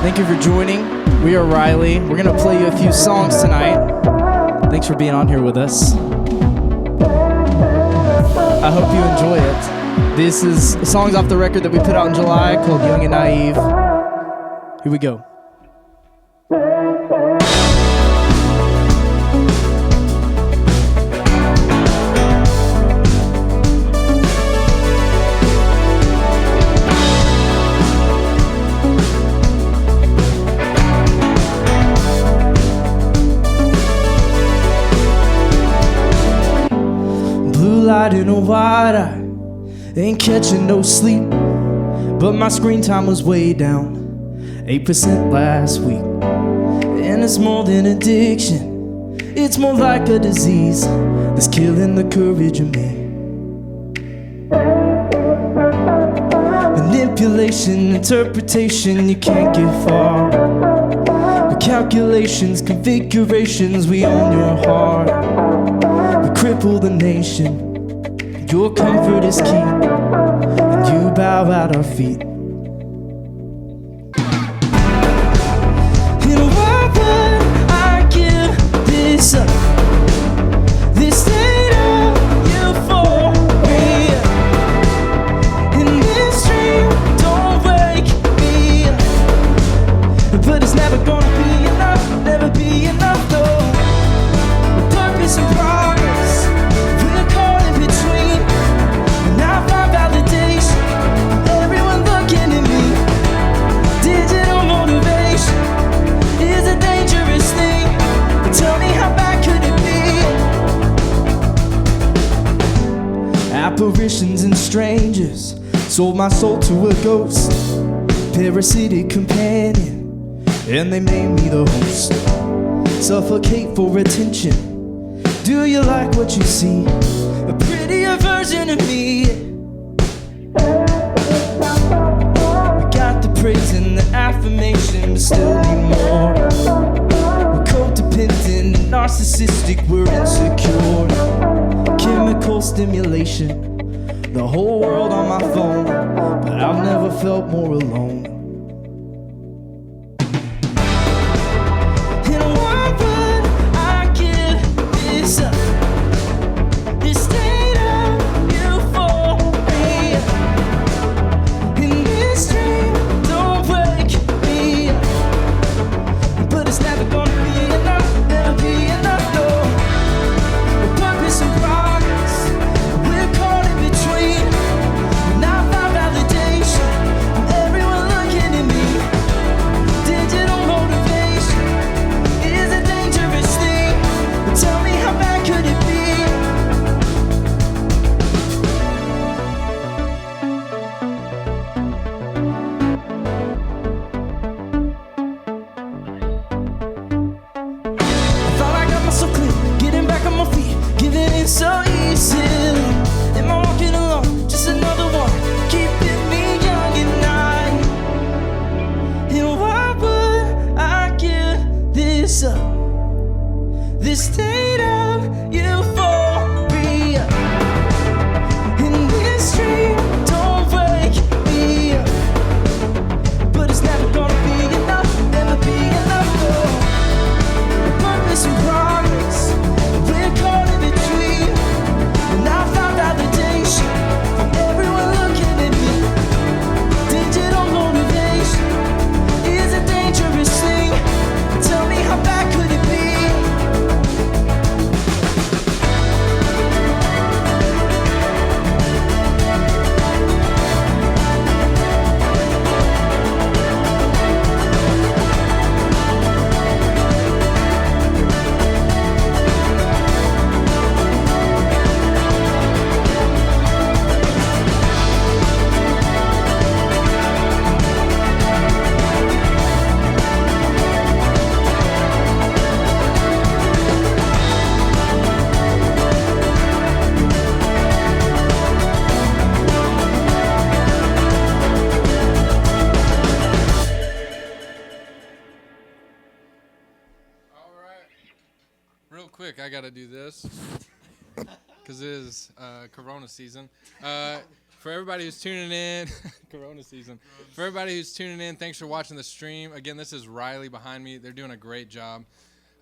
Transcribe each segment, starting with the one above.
Thank you for joining. We are RYLY. We're going to play you a few songs tonight. Thanks for being on here with us. I hope you enjoy it. This is songs off the record that we put out in July called Young and Naive. Here we go. Light in a wide eye, ain't catching no sleep, but my screen time was way down 8% last week. And it's more than addiction, it's more like a disease that's killing the courage of me. Manipulation, interpretation, you can't get far. The calculations, configurations, we own your heart. We cripple the nation. Your comfort is key, and you bow at our feet. And why would I give this up? This state of euphoria, and this dream don't wake me up. But it's never gonna be enough, never be enough though. With purpose and progress, we're caught in between. I find validation, everyone looking at me. Digital motivation is a dangerous thing. But tell me, how bad could it be? Apparitions and strangers sold my soul to a ghost, parasitic companion, and they made me the host. Suffocate for attention. Do you like what you see? A prettier version of me. We got the praise and the affirmation, but still need more. We're codependent, narcissistic, we're insecure. Chemical stimulation, the whole world on my phone, but I've never felt more alone. And why would I give this up? This state of euphoria, and this dream don't wake me up. But it's never gonna be enough, never be enough, no. With purpose and progress, we're caught in between. And I find validation from everyone looking at me. Digital motivation is a dangerous thing. But tell me, how bad could it be? So clear, getting back on my feet, giving in so easily. Am I walking alone? Just another one, keeping me young and naive. And why would I give this up? This state of euphoria, and this dream don't wake me up. But it's never gonna be enough, never be enough, no. Purpose and progress, we're caught in between. And I found validation from everyone looking at me. Digital motivation is a dangerous thing. Tell me, how bad could it be? real quick, I got to do this because it is Corona season. For everybody who's tuning in, Corona season. For everybody who's tuning in, thanks for watching the stream. Again, this is RYLY behind me. They're doing a great job.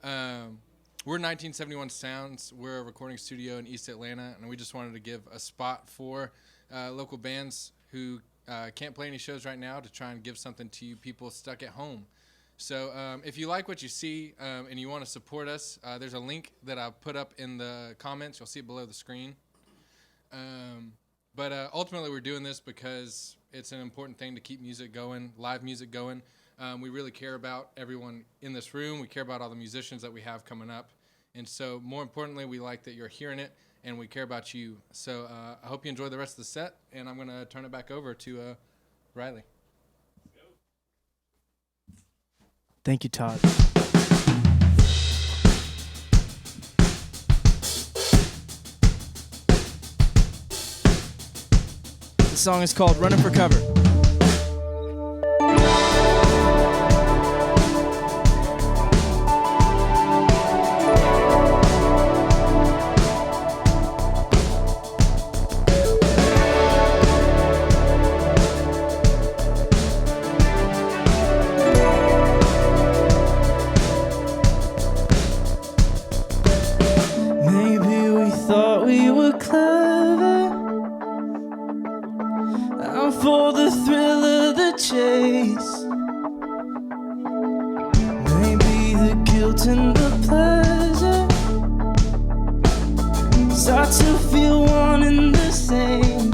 We're 1971 Sounds. We're a recording studio in East Atlanta, and we just wanted to give a spot for local bands who can't play any shows right now to try and give something to you people stuck at home. So if you like what you see and you want to support us, there's a link that I've put up in the comments. You'll see it below the screen. But ultimately, we're doing this because it's an important thing to keep music going, live music going. We really care about everyone in this room. We care about all the musicians that we have coming up. And so more importantly, we like that you're hearing it, and we care about you. So I hope you enjoy the rest of the set, and I'm going to turn it back over to RYLY. Thank you, Todd. The song is called Running for Cover. For the thrill of the chase, maybe the guilt and the pleasure start to feel one and the same.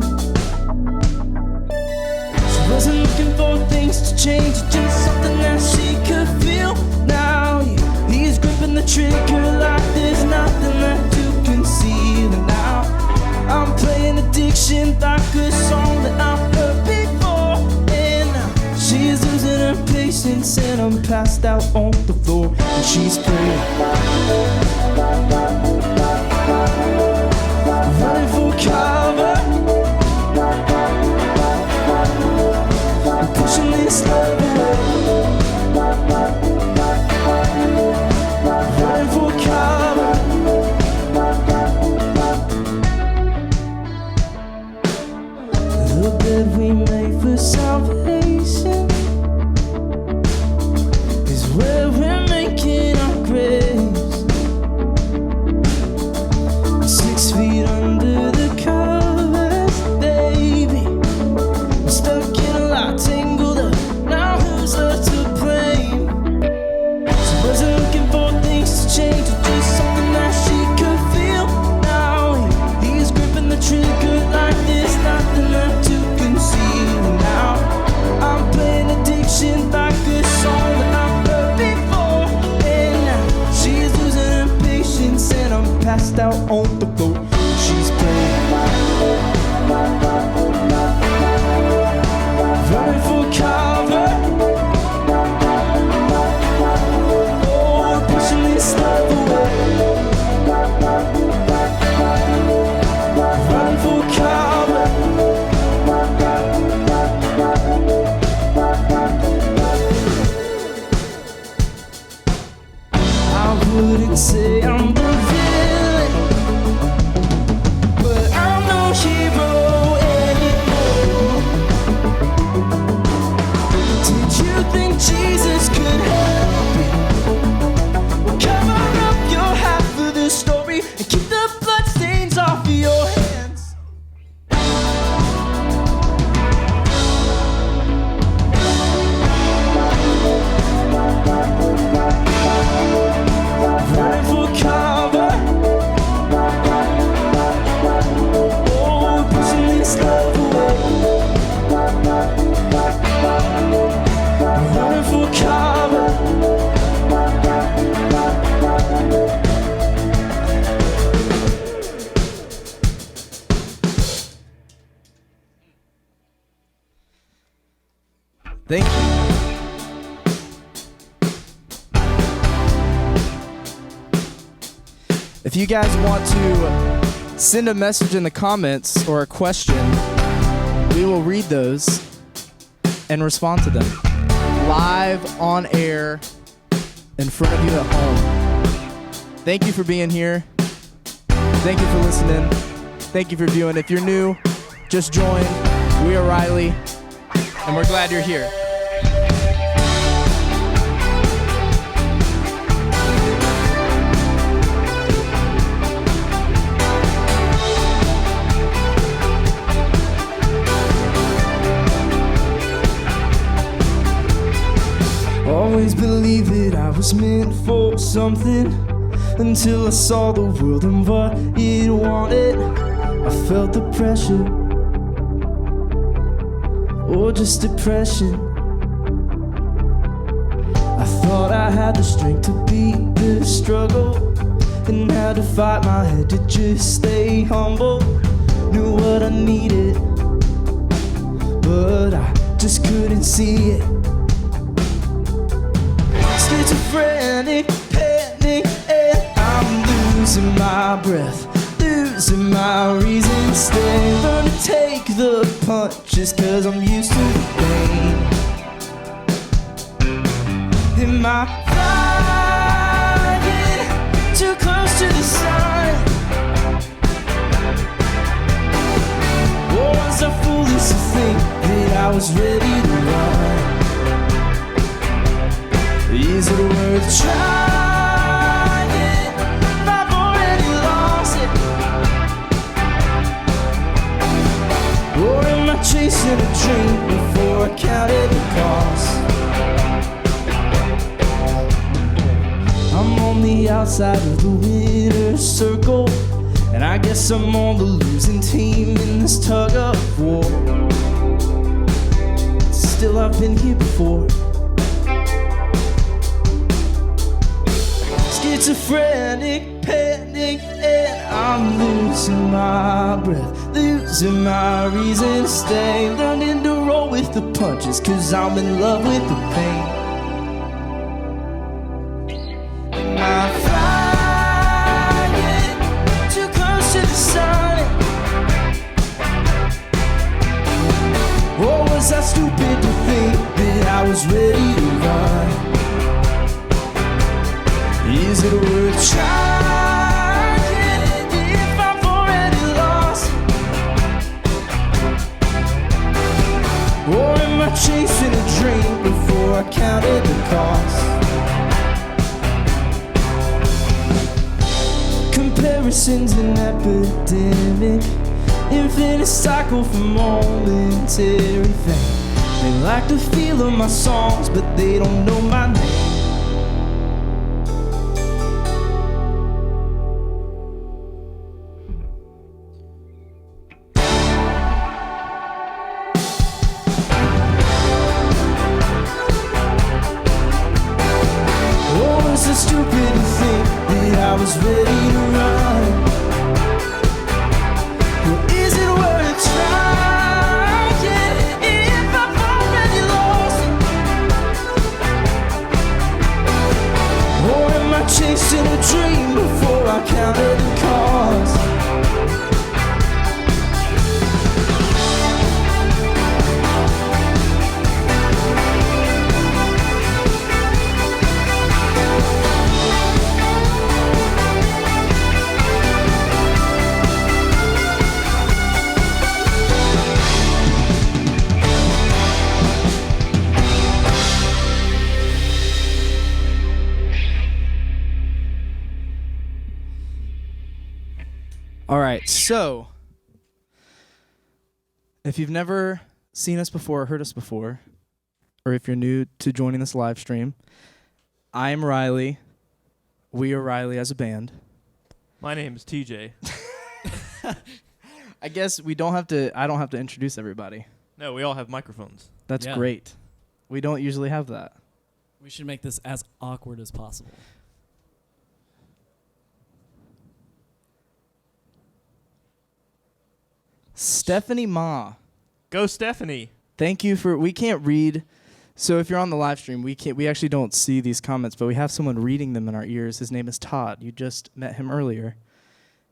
She wasn't looking for things to change, just something that she could feel. Now he's gripping the trigger like there's nothing that you can see. And now I'm playing addiction like a song that I've heard before. And she's losing her patience, and I'm passed out on the floor. And she's playing, running for cover, pushing this love away, running for cover. The bed we made for salvation is where we're making our graves. 6 feet under the covers, baby. I'm stuck in a lot, tangled up. Now who's left to blame? She wasn't looking for things to change, just something that she could feel. Now he's gripping the trigger like there's nothing left to conceal. Now I'm playing addiction like a song that I've heard before. And now she's losing her patience, and I'm passed out on the floor. She's playing, running for cover. Oh, pushing this love away, running for cover. I wouldn't say I'm the villain, but I'm no hero anymore. Did you think Jesus could help you? Cover up your half of the story and keep the bloodstains off of your hands. Running for cover. Oh, pushing this love away, running for cover. Thank you. If you guys want to send a message in the comments or a question, we will read those and respond to them live on air in front of you at home. Thank you for being here. Thank you for listening. Thank you for viewing. If you're new, just joined. We are RYLY, and we're glad you're here. Always believed that I was meant for something until I saw the world and what it wanted. I felt the pressure or just depression. I thought I had the strength to beat the struggle and had to fight my head to just stay humble. Knew what I needed, but I just couldn't see it. Schizophrenic, panic, and I'm losing my breath, losing my reason to stay. Learn to take the punches cause I'm used to the pain. Am I flying too close to the sun? Or was I foolish to think that I was ready to run? Is it worth trying if I've already lost it? Or am I chasing a dream before I counted the cost? I'm on the outside of the winner's circle, and I guess I'm on the losing team in this tug of war. Still I've been here before. Schizophrenic, panic, and I'm losing my breath, losing my reason to stay. Learning to roll with the punches, cause I'm in love with the pain. Am I flying too close to the sun? Or was I stupid to think that I was ready to run? Is it worth trying if I've already lost? Or am I chasing a dream before I counted the cost? Comparison's an epidemic, infinite cycle for momentary fame. They like the feel of my songs, but they don't know my name. Stupid to think that I was ready to run. Well, is it worth trying if I've already lost it? Or am I chasing a dream before I counted the cost? All right, so if you've never seen us before or heard us before, or if you're new to joining this live stream, I'm RYLY. We are RYLY as a band. My name is TJ. I guess I don't have to introduce everybody. No, we all have microphones. That's great. We don't usually have that. We should make this as awkward as possible. Stephanie Ma. Go Stephanie. Thank you for, we can't read, so if you're on the live stream, we actually don't see these comments, but we have someone reading them in our ears. His name is Todd. You just met him earlier.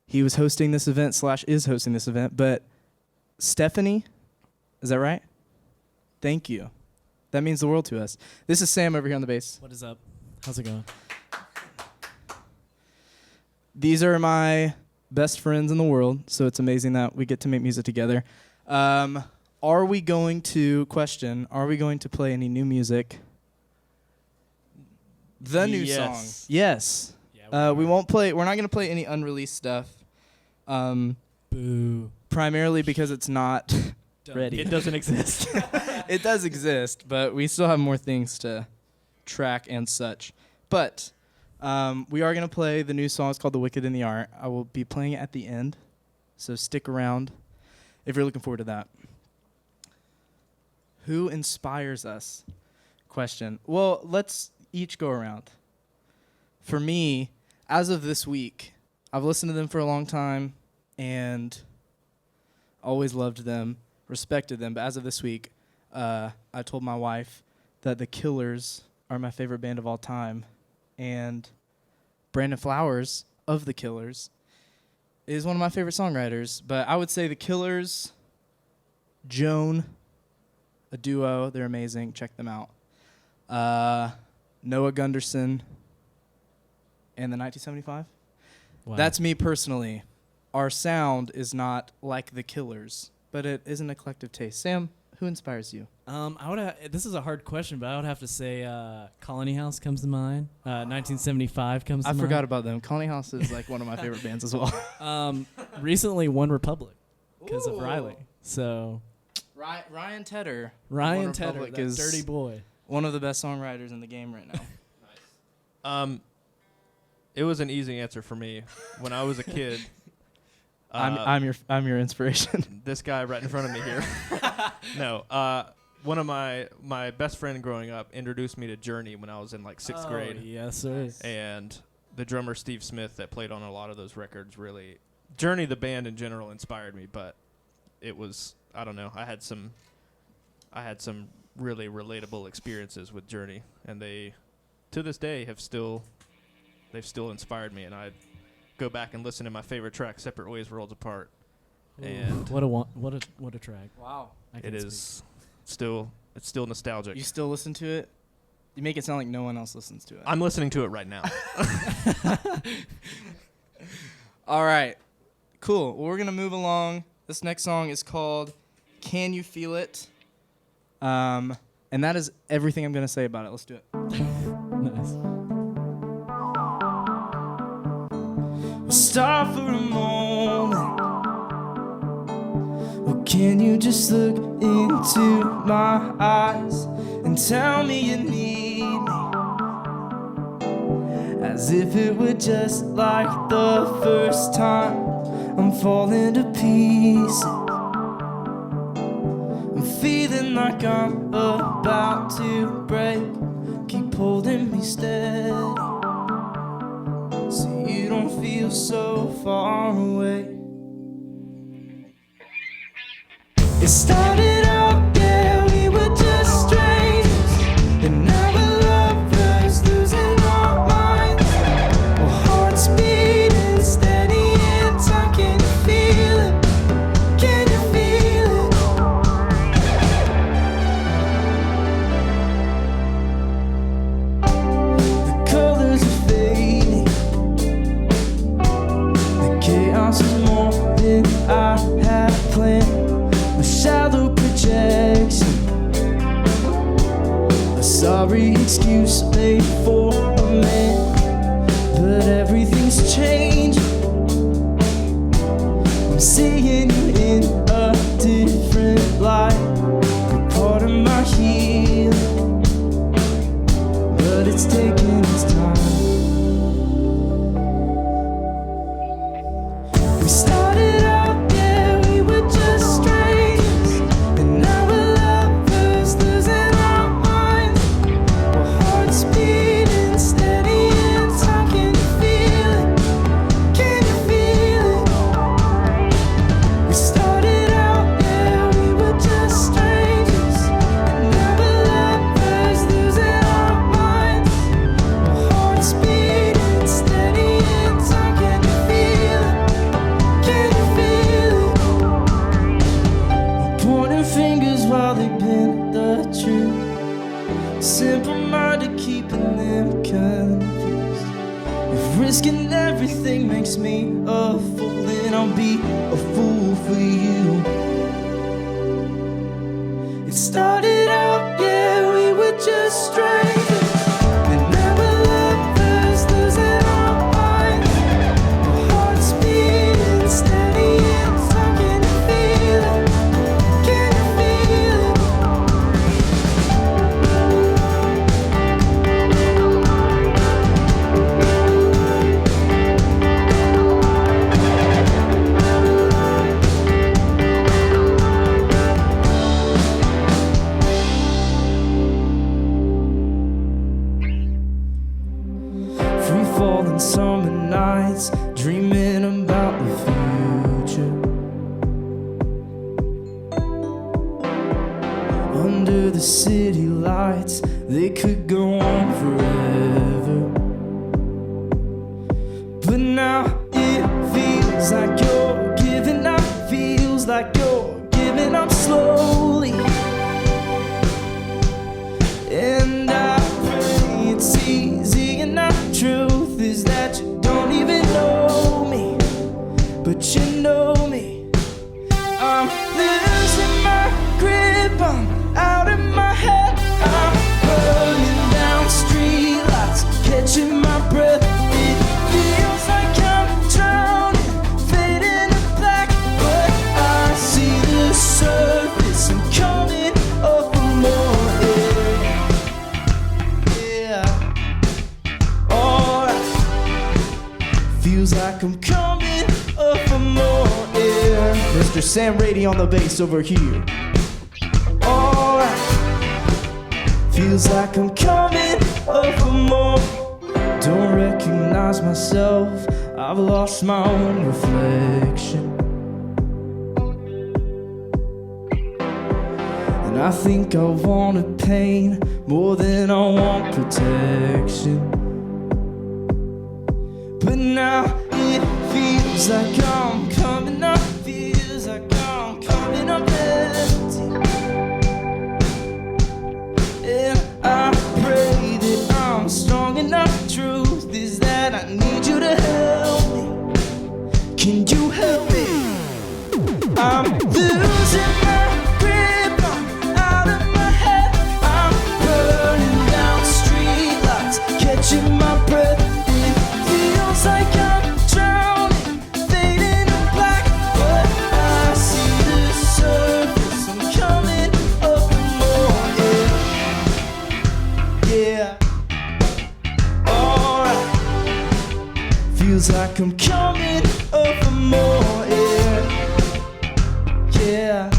He was hosting this event / is hosting this event, but Stephanie, is that right? Thank you. That means the world to us. This is Sam over here on the bass. What is up? How's it going? these are my best friends in the world, so it's amazing that we get to make music together. Are we going to play any new music? The new Yes. song. Yes. Yeah, We're not going to play any unreleased stuff. Boo. Primarily because it's not Done. ready. It doesn't exist. It does exist, but we still have more things to track and such. But we are going to play the new song. It's called The Wicked in the Art. I will be playing it at the end, so stick around if you're looking forward to that. Who inspires us? Question. Well, let's each go around. For me, as of this week, I've listened to them for a long time and always loved them, respected them. But as of this week, I told my wife that the Killers are my favorite band of all time. And Brandon Flowers of the Killers is one of my favorite songwriters. But I would say the Killers, Joan, a duo. They're amazing. Check them out. Noah Gunderson and the 1975. Wow. That's me personally. Our sound is not like the Killers, but it is an eclectic taste. Sam, who inspires you? This is a hard question, but I would have to say Colony House comes to mind. 1975 comes to I mind. forgot about them. Colony House is like one of my favorite bands as well. Recently, One Republic because of Ooh. RYLY. So Ryan Tedder. Ryan One Tedder, Republic that is dirty boy. one of the best songwriters in the game right now. It was an easy answer for me. When I was a kid, I'm your inspiration. this guy right in front of me here. No, one of my best friend growing up introduced me to Journey when I was in like sixth grade. Yes, sir. And the drummer Steve Smith that played on a lot of those records really, Journey the band in general inspired me, but it was, I don't know, I had some really relatable experiences with Journey, and they to this day they've still inspired me, and I go back and listen to my favorite track, Separate Ways Worlds Apart. Ooh, And what a track. Wow. I it can is still nostalgic. You still listen to it? You make it sound like no one else listens to it. I'm listening to it right now. All right. Cool. Well, we're going to move along. This next song is called Can You Feel It? And that is everything I'm going to say about it. Let's do it. Nice. Stop for a moment. Or can you just look into my eyes and tell me you need me? As if it were just like the first time. I'm falling to pieces. I'm feeling like I'm about to break. Keep holding me steady, so you don't feel so far away. It started out, yeah, we were just strangers, and now we're lovers, losing our minds. Our hearts beating steady in time. Can you feel it? Can you feel it? The colors are fading. The chaos is more than I had planned. A shallow projection, a sorry excuse made for a man. But everything's changing. I'm seeing you in a different light. You're part of my healing, but it's taking its time. We started out, yeah, we were just strangers, and now we're lovers, losing our minds. Our hearts beating steady in time. Can you feel it? Can you feel it? We started out, yeah, we were just strangers, and now we're lovers, losing our minds. Our hearts beating steady in time. Can you feel it? Can everything makes me a fool, then I'll be a fool for you. It started out, yeah, we were just strangers, and now we're lovers, losing our minds. Our hearts beating steady and so can you feel it? Can you feel it? Free falling summer nights, dreaming about the future. Under the city lights, they could go on forever. But now it feels like you're giving up, feels like you're giving up slowly. And I pray it's easy enough. Truth is that you don't even know me, but you know me. I'm losing my grip, I'm out of my head. I'm burning down streetlights, catching my breath. It feels like I'm drowning, fading to black, but I see the surface. I'm coming up for more air. Yeah. Alright. Feels like I'm coming up for more air. Mr. Sam Rady on the bass over here. Alright. Feels like I'm coming up for more. Don't recognize myself, I've lost my own reflection. And I think I wanted pain more than I want protection. But now it feels like I'm coming up, feels like I'm coming up empty. And I pray that I'm strong enough. Truth is that I need you to help me. Can you help me? I'm losing my grip, I'm out of my head. I'm burning down streetlights, catching my breath. It feels like I'm drowning, fading to black, but I see the surface. I'm coming up for more air. Yeah. Alright. Feels like I'm coming up for more air. Yeah.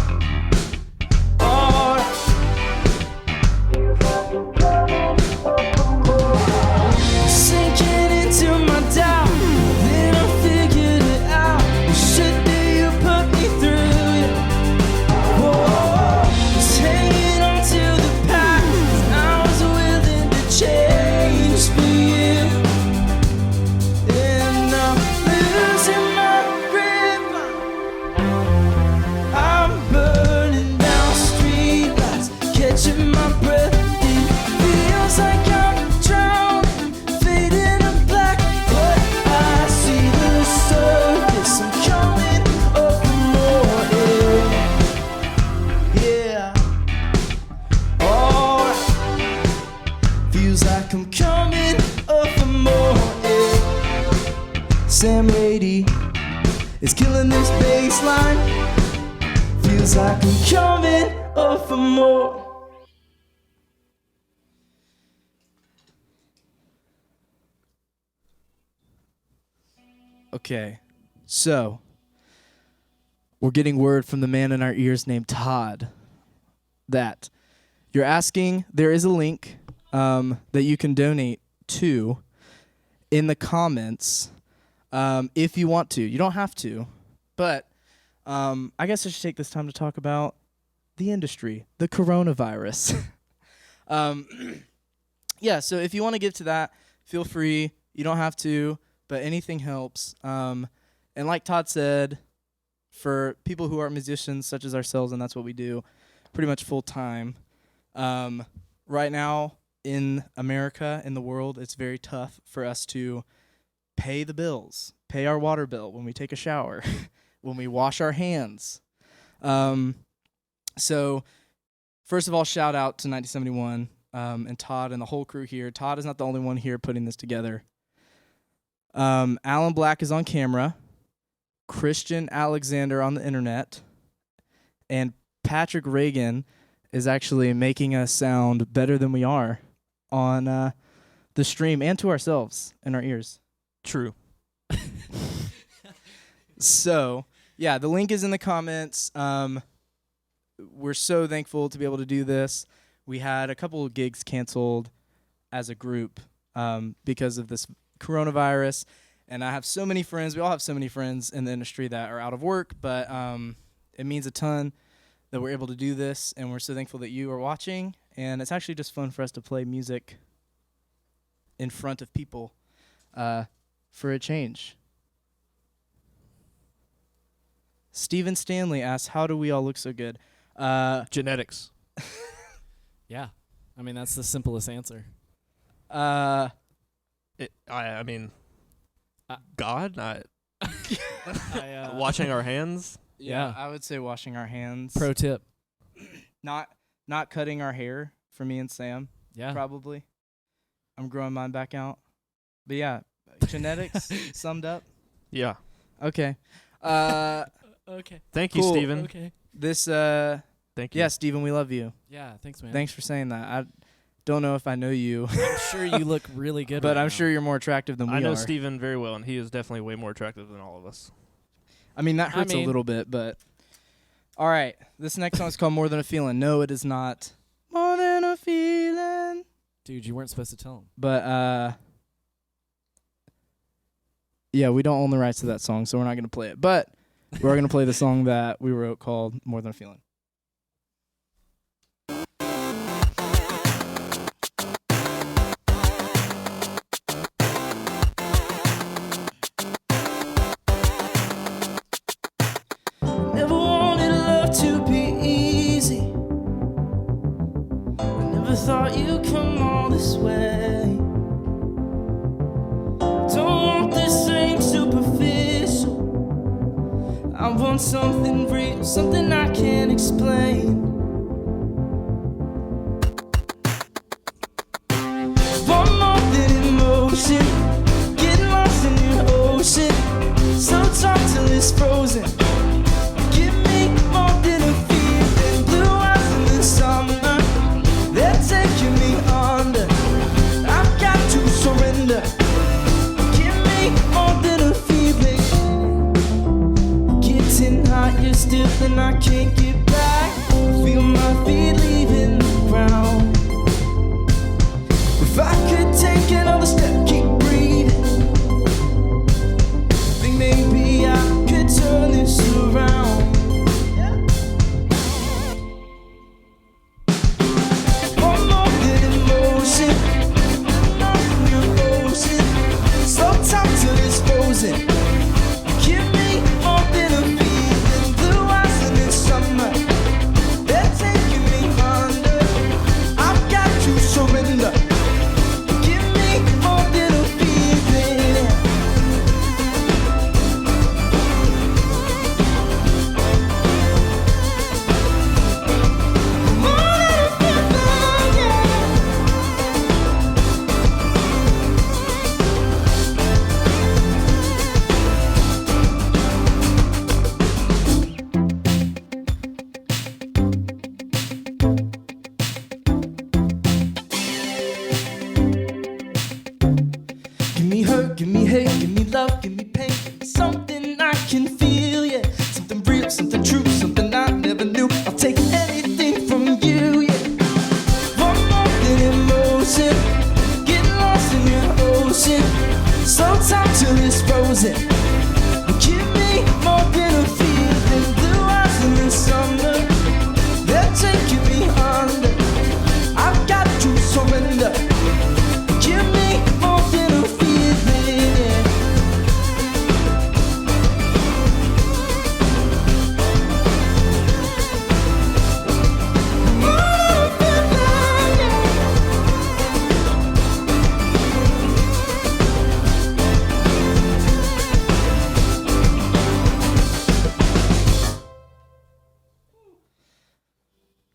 Alright. Sinking into my doubt, then I figured it out. The shit that you put me through, yeah. Whoa, was hanging on to the past, and I was willing to change for you. And I'm losing my grip, I'm burning down streetlights, catching my breath. It feels like I'm drowning, fading to black, but I see the surface. I'm coming up for more air. Yeah. Alright. Feels like I'm coming up for more air. Sam Rady is killing this bass line. Feels like I'm coming up for more. Okay, so we're getting word from the man in our ears named Todd that you're asking. There is a link that you can donate to in the comments if you want to. You don't have to, but I guess I should take this time to talk about the industry, the coronavirus. Yeah, so if you want to give to that, feel free. You don't have to, but anything helps. And like Todd said, for people who are musicians such as ourselves, and that's what we do, pretty much full time. Right now in America, in the world, it's very tough for us to pay the bills, pay our water bill when we take a shower, when we wash our hands. So first of all, shout out to 1971 and Todd and the whole crew here. Todd is not the only one here putting this together. Alan Black is on camera, Christian Alexander on the internet, and Patrick Reagan is actually making us sound better than we are on the stream and to ourselves in our ears. True. So, yeah, the link is in the comments. We're so thankful to be able to do this. We had a couple of gigs canceled as a group because of this coronavirus, and I have so many friends. We all have so many friends in the industry that are out of work, but it means a ton that we're able to do this, and we're so thankful that you are watching, and it's actually just fun for us to play music in front of people for a change. Stephen Stanley asks, how do we all look so good? Genetics. Yeah. I mean, that's the simplest answer. I mean, God. Washing our hands. Yeah. I would say washing our hands. Pro tip. Not cutting our hair for me and Sam. Yeah. Probably. I'm growing mine back out. But yeah, genetics summed up. Yeah. Okay. Okay. Thank you, Cool. Steven. Okay. This Thank you. yeah, Steven, we love you. Yeah, thanks, man. Thanks for saying that. I don't know if I know you, I'm sure you look really good but right I'm now. sure you're more attractive than we I know are. Steven very well, and he is definitely way more attractive than all of us. I mean, that hurts a little bit, but all right. This next song is called More Than a Feeling. No, it is not More Than a Feeling. Dude, you weren't supposed to tell him. But yeah, we don't own the rights to that song, so we're not going to play it. But we're going to play the song that we wrote called More Than a Feeling. Never wanted love to be easy. I never thought you'd come all this way. Don't want this ain't superficial. I want something real, something I can't explain. Want more than emotion, getting lost in your ocean. So talk till it's frozen. Give me more than a feeling. Blue eyes in the summer, they're taking me under. I've got to surrender. Give me more than a feeling. Getting hot, you're stiff and I can't get back. Feel my feet leaving the ground. If I could take another step, keep breathing. Think maybe I could turn this around. One more than emotion, nothing emotion. So talk till it's frozen. Give me more than a feeling. Blue eyes in the summer,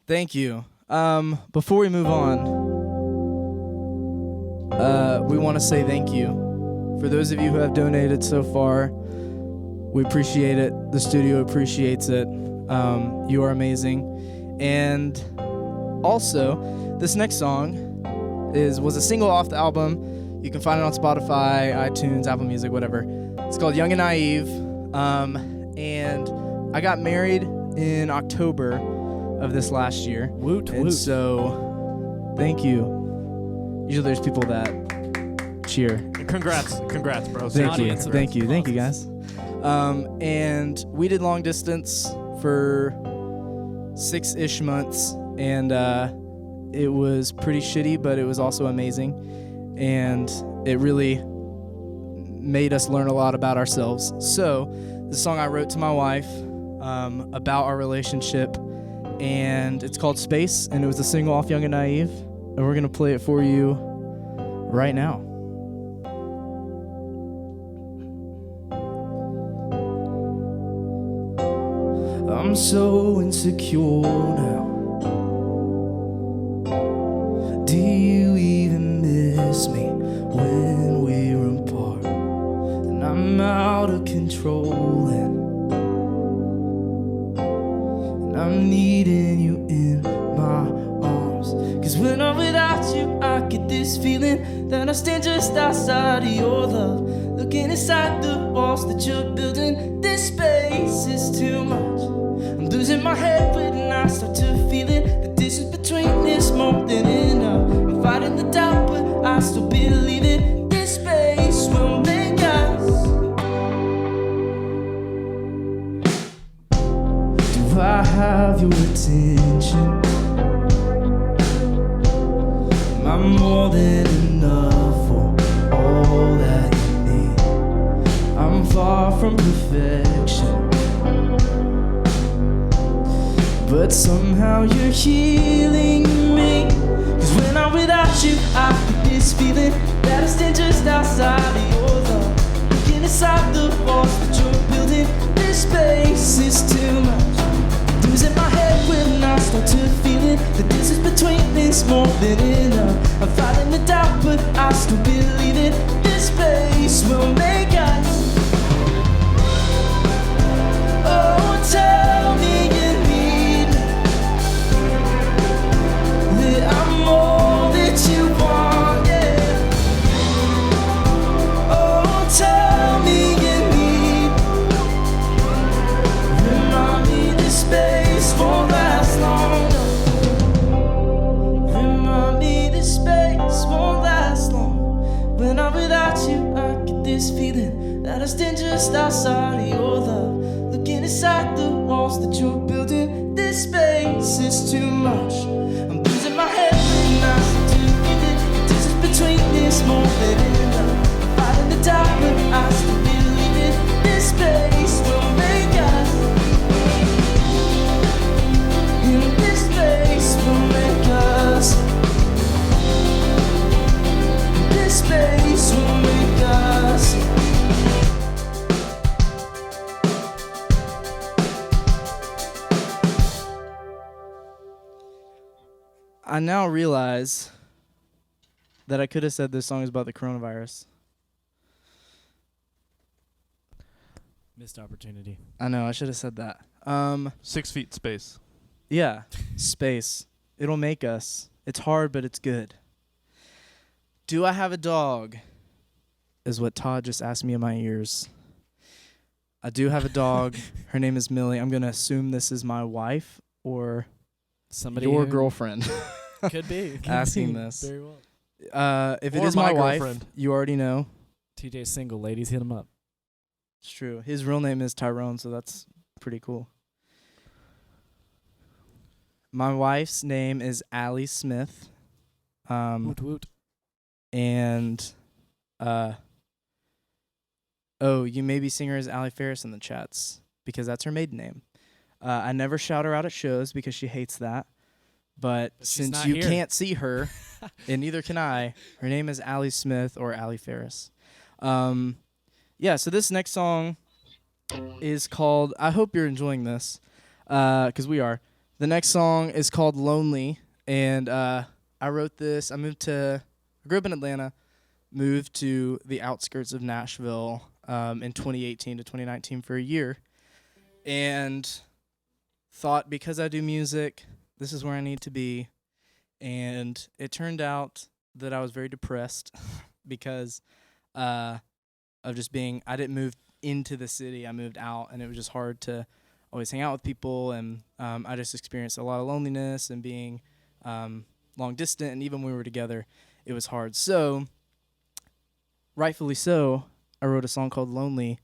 Thank you. Before we move on, we want to say thank you. For those of you who have donated so far, we appreciate it. The studio appreciates it. You are amazing. And also, this next song was a single off the album. You can find it on Spotify, iTunes, Apple Music, whatever. It's called Young and Naive. And I got married in October of this last year. Woot And woot. so, thank you. Usually there's people that cheer. Congrats, bro. Thank you. audience of Thank you, guys. And we did long distance for 6-ish months, and it was pretty shitty, but it was also amazing, and it really made us learn a lot about ourselves. So, the song I wrote to my wife about our relationship, and it's called Space, and it was a single off Young and Naive, and we're gonna play it for you right now. I'm so insecure now. Do you even miss me when we're apart? And I'm out of control, and I'm needing you in my arms. 'Cause when I'm without you, I get this feeling that I stand just outside of your love, looking inside the walls that you're building. This space is too much. I'm losing my head when I start to feel it. The distance between is more than enough. I'm fighting the doubt, but I still believe it. This space will make us. Do I have your attention? Am I more than enough for all that you need? I'm far from perfection, but somehow you're healing me. 'Cause when I'm without you, I get this feeling that I stand just outside of your love, looking inside the walls that you're building. This space is too much. Losing my head when I start to feel it. The distance between is more than enough. I'm fighting the doubt, but I still believe it. This space will make us. Oh, tell me you need me, that I'm all that you want, yeah. Oh, tell me you need me. Remind me this space won't last long. Remind me this space won't last long. When I'm without you, I get this feeling that I stand just outside of your love, looking inside the walls that you're building. This space is too much. I'm losing my head when I start to feel it. The distance between is more than enough. I'm fighting the doubt, but I still believe it. This space will make us. And this space will make us. This space will make us. I now realize that I could have said this song is about the coronavirus. Missed opportunity. I know, I should have said that. 6 feet space. Yeah, space. It'll make us. It's hard, but it's good. Do I have a dog? Is what Todd just asked me in my ears. I do have a dog. Her name is Millie. I'm going to assume this is my wife or Somebody your who girlfriend could be could asking be. this. Very well. If it Or is my my wife, girlfriend. you already know. TJ's single. Ladies, hit him up. It's true. His real name is Tyrone, so that's pretty cool. My wife's name is Allie Smith. Woot woot. And oh, you may be seeing her as Allie Ferris in the chats because that's her maiden name. I never shout her out at shows because she hates that. But But she's since not you here. can't see her, and neither can I, her name is Allie Smith or Allie Ferris. Yeah, so this next song is called, I hope you're enjoying this, because we are. The next song is called Lonely, and I wrote this. I grew up in Atlanta, moved to the outskirts of Nashville in 2018 to 2019 for a year, and thought because I do music, this is where I need to be. And it turned out that I was very depressed because of just being, I didn't move into the city, I moved out, and it was just hard to always hang out with people, and I just experienced a lot of loneliness and being long distant, and even when we were together, it was hard. So, rightfully so, I wrote a song called Lonely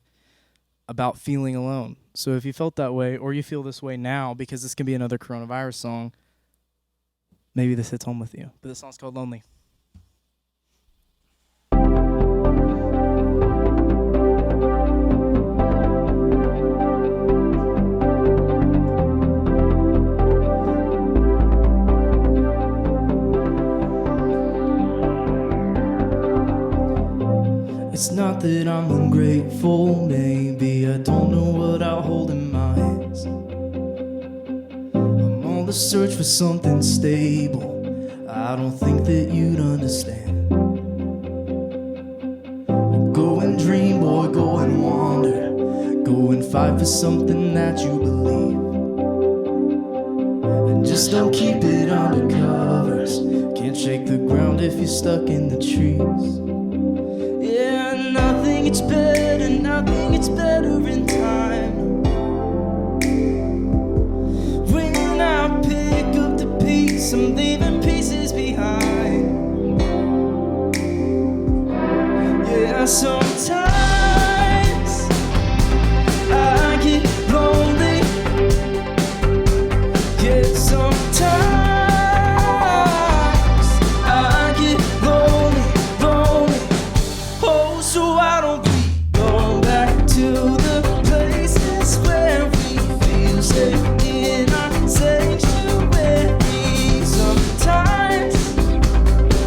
about feeling alone. So if you felt that way, or you feel this way now, because this can be another coronavirus song, maybe this hits home with you. But the song's called Lonely. It's not that I'm ungrateful, maybe I don't know what I'll hold in my hands. I'm on the search for something stable, I don't think that you'd understand. Go and dream, boy, go and wander, go and fight for something that you believe. And just don't keep it under covers, can't shake the ground if you're stuck in the trees. Nothing gets better in time. When I pick up the piece, I'm leaving pieces behind. Yeah, sometimes I get lonely. Yeah, sometimes I get lonely. Oh, so I don't be going back to the places where we feel safe in our sanctuary. Sometimes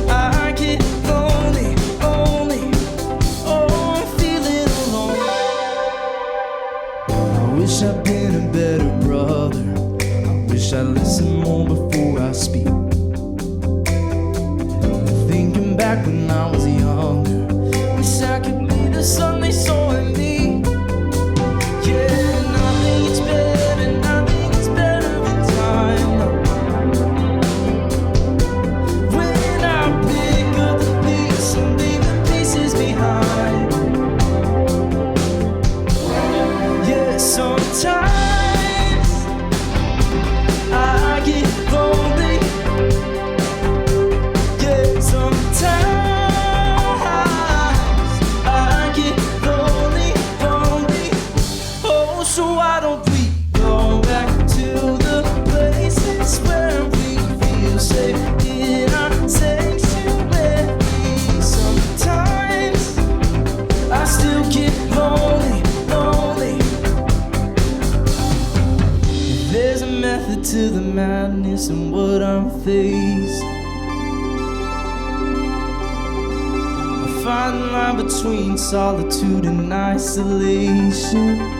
I get lonely. Oh, I'm feeling alone. I wish I'd been a better brother. I wish I'd listened more before I speak. Thinking back when I was younger, wish I could be the sun they saw in me. Yeah, nothing gets better in time. When I pick up the piece, I'm leaving pieces behind. Yeah, sometimes I get lonely. Yeah, sometimes so why don't we go back to the places where we feel safe in our sanctuary? Sometimes I still get lonely. There's a method to the madness and what I'm facing. A fine line between solitude and isolation.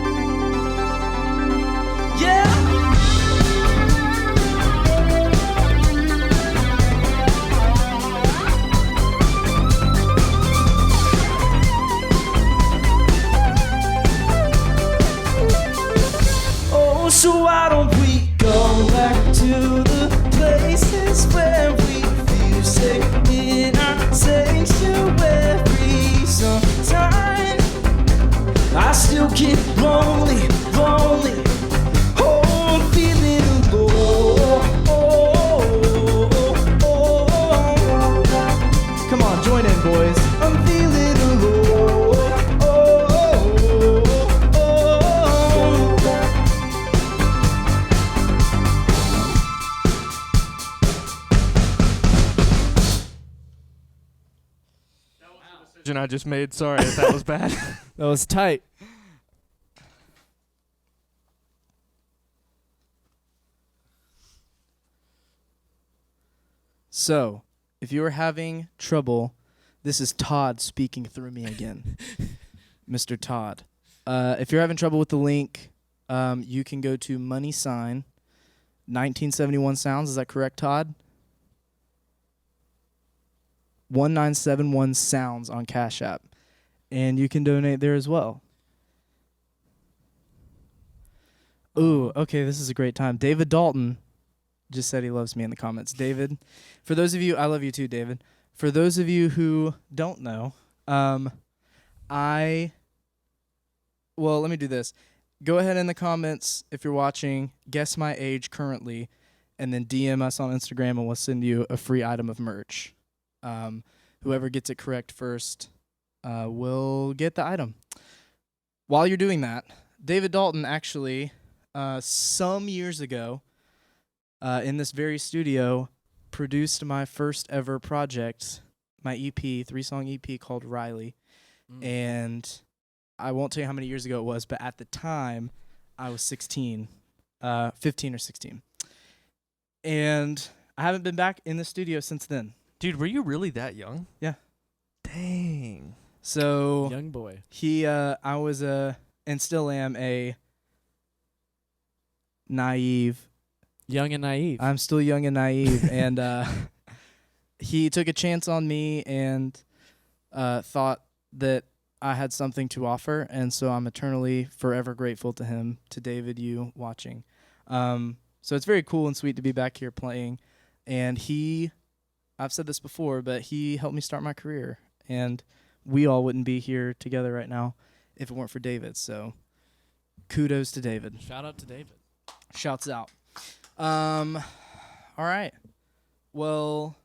So why don't we go back to the places where we feel safe in our sanctuary? Sometimes I still get lonely. Oh, I'm feeling alone. Come on, join in, boys. I'm feeling alone. I just made. Sorry if that was bad. That was tight. So, if you are having trouble, this is Todd speaking through me again. Mr. Todd. If you're having trouble with the link, you can go to money sign 1971 sounds. Is that correct, Todd? 1971 sounds on Cash App. And you can donate there as well. Ooh, okay, this is a great time. David Dalton just said he loves me in the comments. David, for those of you, I love you too, David. For those of you who don't know, well, let me do this. Go ahead in the comments if you're watching, guess my age currently, and then DM us on Instagram and we'll send you a free item of merch. Whoever gets it correct first will get the item. While you're doing that, David Dalton actually, some years ago, in this very studio, produced my first ever project, my EP, 3-song EP called RYLY. And I won't tell you how many years ago it was, but at the time, I was 15 or 16. And I haven't been back in the studio since then. Dude, were you really that young? Yeah. Dang. So Young boy. I was and still am a naive. Young and naive. I'm still young and naive, and he took a chance on me and thought that I had something to offer, and so I'm eternally, forever grateful to him, to David, you watching. So it's very cool and sweet to be back here playing, and I've said this before, but he helped me start my career, and we all wouldn't be here together right now if it weren't for David, so kudos to David. Shout out to David. Shouts out. All right. Well,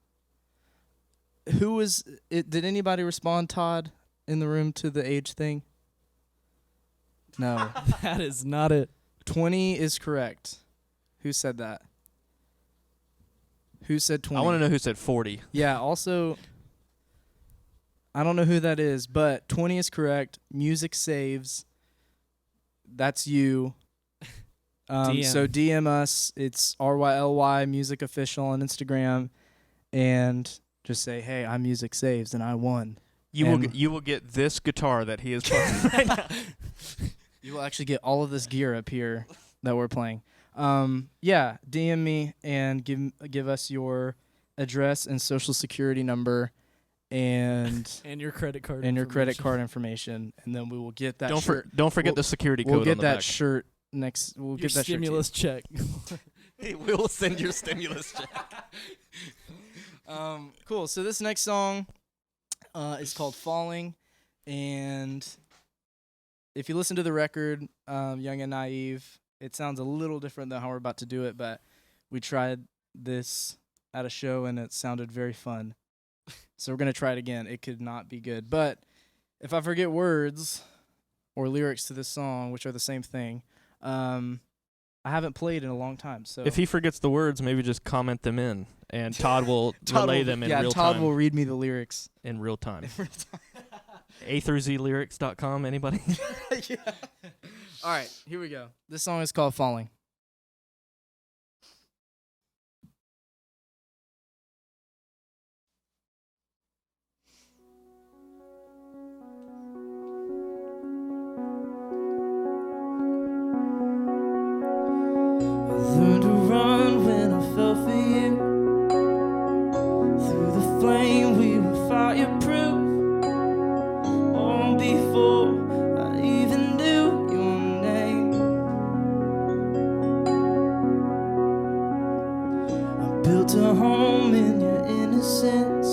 who was it? Did anybody respond, Todd, in the room to the age thing? No. That is not it. 20 is correct. Who said that? Who said 20? I want to know who said 40. Yeah, also, I don't know who that is, but 20 is correct. Music saves. That's you. DM. So DM us. It's RYLY Music Official on Instagram, and just say, "Hey, I'm Music Saves, and I won." You will get this guitar that he is playing right now. You will actually get all of this gear up here that we're playing. Yeah, DM me and give us your address and social security number, and your credit card. and your credit card information, and then we will get that. Don't forget the security code. We'll get on the that back. shirt next. We'll Your get that stimulus check. Hey, we'll send your stimulus check. Cool. So this next song is called "Falling," and if you listen to the record, "Young and Naive," it sounds a little different than how we're about to do it, but we tried this at a show and it sounded very fun. So we're gonna try it again. It could not be good, but if I forget words or lyrics to this song, which are the same thing, I haven't played in a long time. So If he forgets the words, maybe just comment them in, and Todd will relay them in real Todd time. will read me the lyrics. In real time. A through Z lyrics.com. Anybody? Yeah. All right, here we go. This song is called "Falling." I learned to run when I fell for you. Through the flame we were fireproof. Long before I even knew your name. I built a home in your innocence.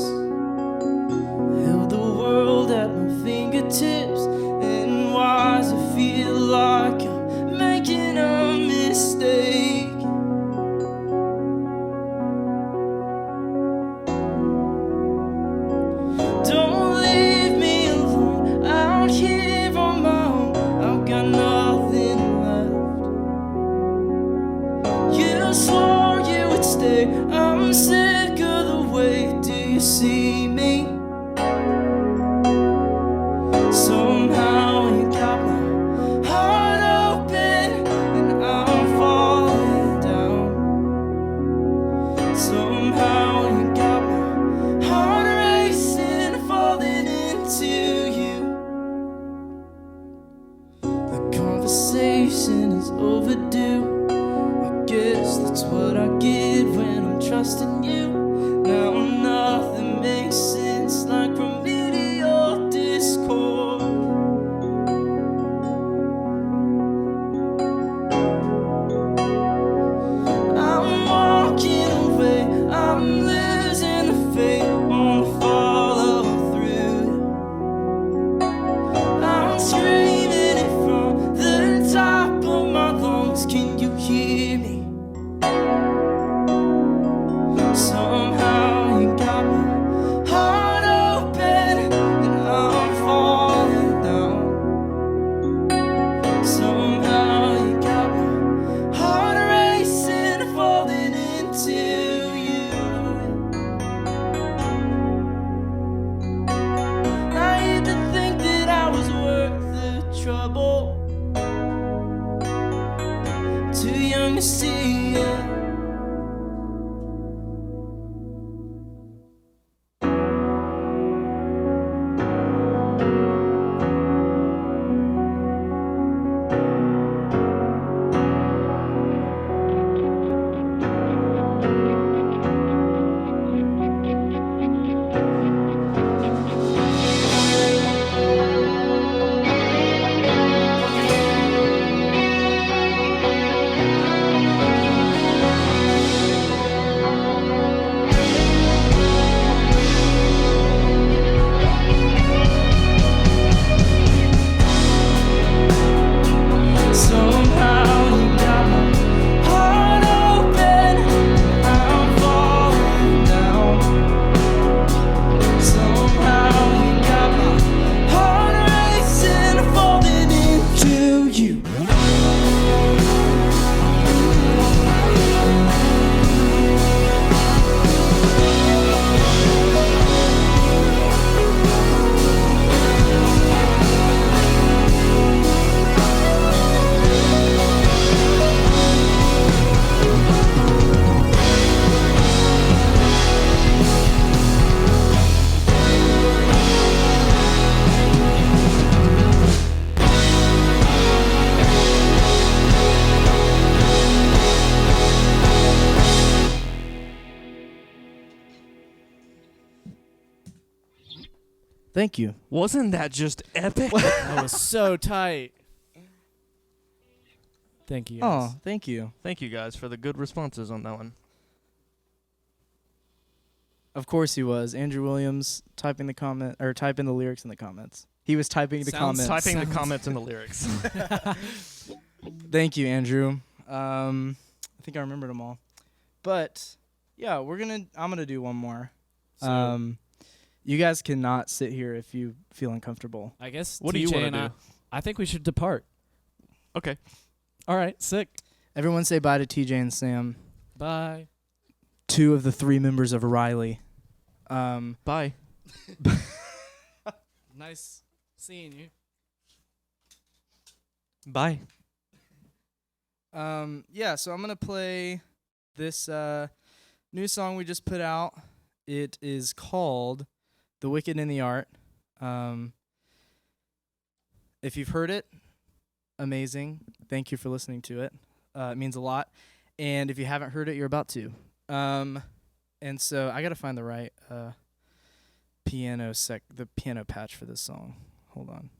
Held the world at my fingertips. And why does it feel like I'm making a mistake? Don't leave me alone out here on my own. I've got nothing left. You swore you would stay. I'm sick of the way. Do you see me? Somehow you got my heart open and I'm falling down. Somehow you got my heart racing, falling into you. The conversation is overdue. I guess that's what I get when I'm trusting you. Now nothing makes sense like remedial discord. I'm walking away, I'm losing the faith, won't follow through. I'm screaming it from the top of my lungs, can you hear me? Somehow you got my heart open and I'm falling down. Somehow you got my heart racing, falling into you. I used to think that I was worth the trouble, too young to see it. Somehow you got my heart open, I'm falling down. Somehow you got my heart racing, falling into you. Thank you. Wasn't that just epic? That was so tight. Thank you. Guys. Oh, thank you. Thank you guys for the good responses on that one. Of course he was. Andrew Williams typing the lyrics in the comments. He was typing the Sounds- comments. Typing the comments and the lyrics. Thank you, Andrew. I think I remembered them all. But yeah, I'm gonna do one more. So, You guys cannot sit here if you feel uncomfortable. I guess What do you TJ wanna and do? I think we should depart. Okay. All right, sick. Everyone say bye to TJ and Sam, Bye. 2 of the 3 members of RYLY. Bye. Nice seeing you. Bye. Yeah, so I'm gonna play this new song we just put out. It is called "The Wicked in the Art." If you've heard it, amazing. Thank you for listening to it. It means a lot. And if you haven't heard it, you're about to. And so I gotta find the right the piano patch for this song. Hold on.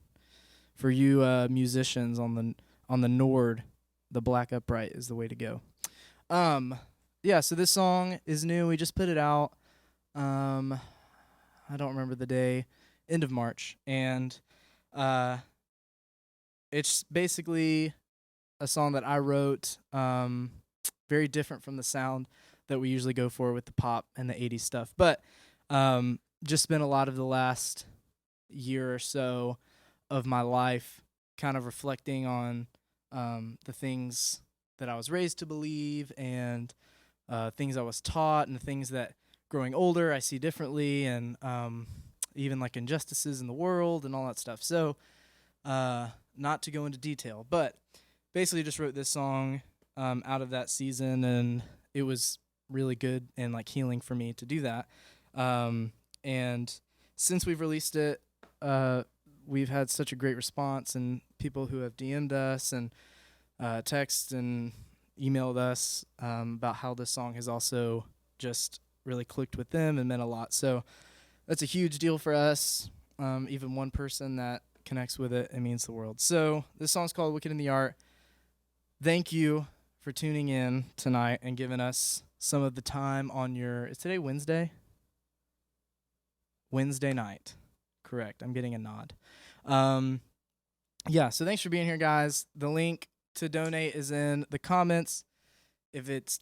For you musicians on the Nord, the black upright is the way to go. Yeah, so this song is new. We just put it out. I don't remember the day, end of March, and it's basically a song that I wrote, very different from the sound that we usually go for with the pop and the 80s stuff, but just spent a lot of the last year or so of my life kind of reflecting on the things that I was raised to believe and things I was taught and the things that growing older I see differently, and even like injustices in the world and all that stuff. So not to go into detail, but basically just wrote this song out of that season, and it was really good and like healing for me to do that. And since we've released it, we've had such a great response, and people who have DM'd us and text and emailed us about how this song has also just really clicked with them and meant a lot. So that's a huge deal for us. Even one person that connects with it, it means the world. So this song's called Wicked in the Art. Thank you for tuning in tonight and giving us some of the time on your, is today Wednesday? Wednesday night. Correct. I'm getting a nod. Yeah, so thanks for being here, guys. The link to donate is in the comments. If it's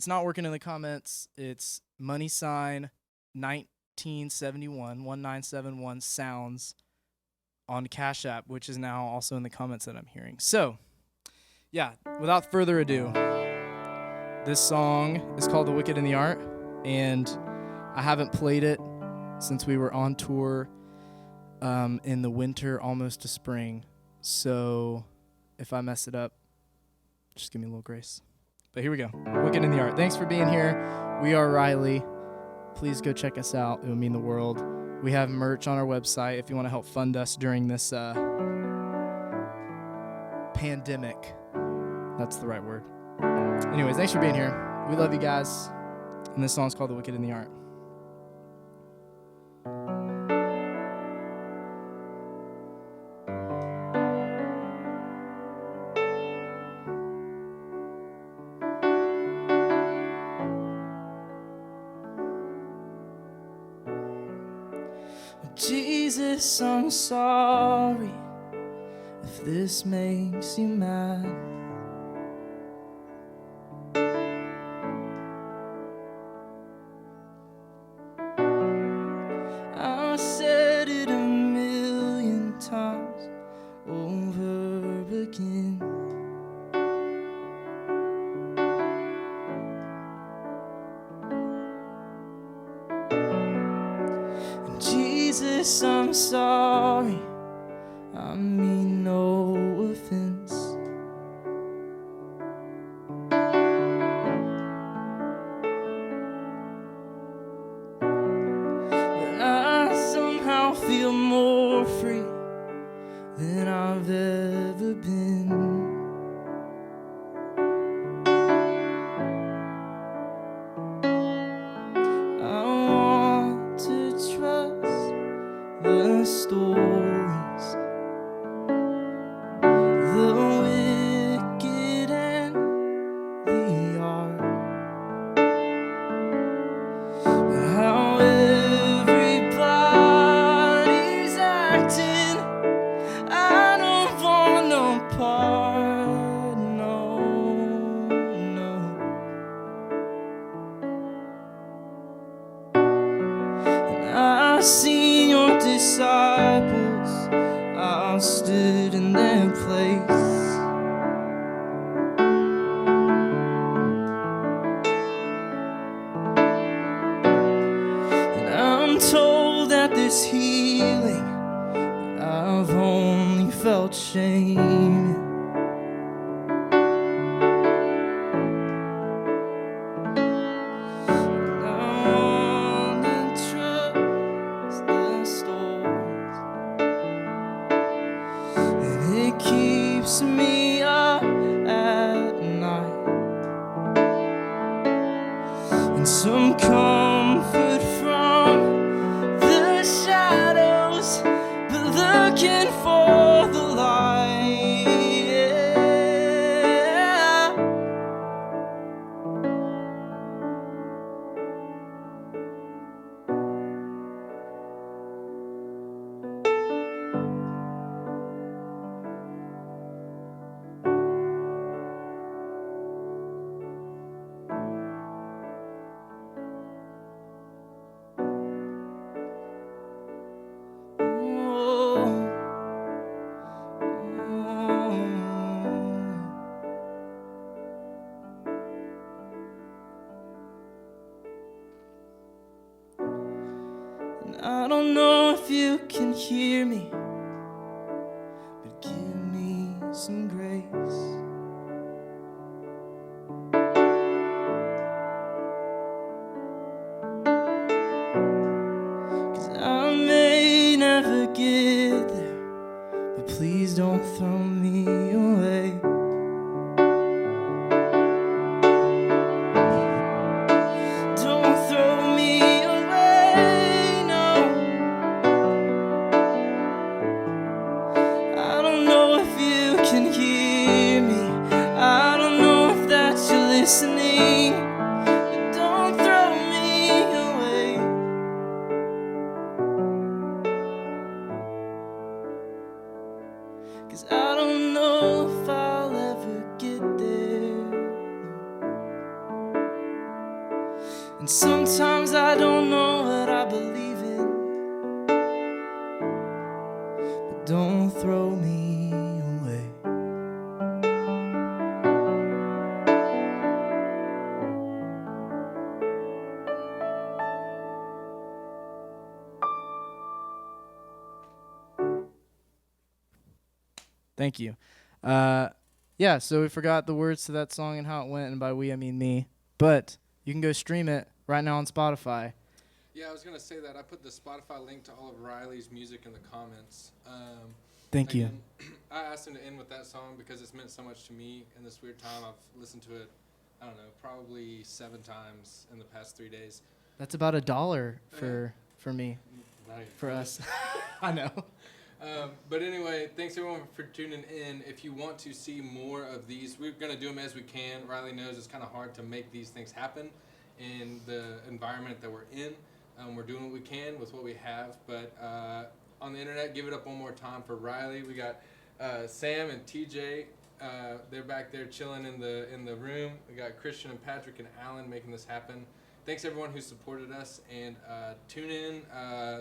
not working in the comments, it's money sign 1971 sounds on Cash App, which is now also in the comments that I'm hearing. So, yeah, without further ado, this song is called The Wicked in the Art, and I haven't played it since we were on tour in the winter, almost to spring. So if I mess it up, just give me a little grace. But here we go. Wicked in the Art. Thanks for being here. We are RYLY. Please go check us out. It would mean the world. We have merch on our website if you want to help fund us during this pandemic. That's the right word. Anyways, thanks for being here. We love you guys. And this song's called The Wicked in the Art. Jesus, I'm sorry if this makes you mad. I said it 1,000,000 times over again. Jesus, I'm sorry, I mean no offense. But I somehow feel more free than I've ever been. The stories, the wicked and the art, how everybody's acting. I don't want no part, no, no. And I see your disciples, I stood in their place. And I'm told that there's healing, but I've only felt shame. Keeps me up at night, and some comfort from the shadows, but looking for the light. Yeah. I don't know if you can hear me, but give me some grace. 'Cause I may never get there, but please don't throw me away. And sometimes I don't know what I believe in, but don't throw me away. Thank you. Yeah, so we forgot the words to that song and how it went, and by we I mean me. But you can go stream it right now on Spotify. Yeah, I was gonna say that. I put the Spotify link to all of Riley's music in the comments. Thank you. Again, I asked him to end with that song because it's meant so much to me in this weird time. I've listened to it, I don't know, probably 7 times in the past 3 days. That's about $1 for me, Right. for us. I know. But anyway, thanks everyone for tuning in. If you want to see more of these, we're going to do them as we can. Riley knows it's kind of hard to make these things happen in the environment that we're in. We're doing what we can with what we have. But on the internet, give it up one more time for Riley. We got Sam and TJ. They're back there chilling in the room. We got Christian and Patrick and Alan making this happen. Thanks everyone who supported us. And tune in,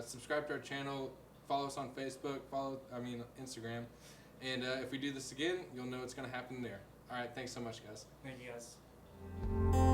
subscribe to our channel. Follow us on Facebook, Instagram. And if we do this again, you'll know it's going to happen there. All right, thanks so much, guys. Thank you, guys.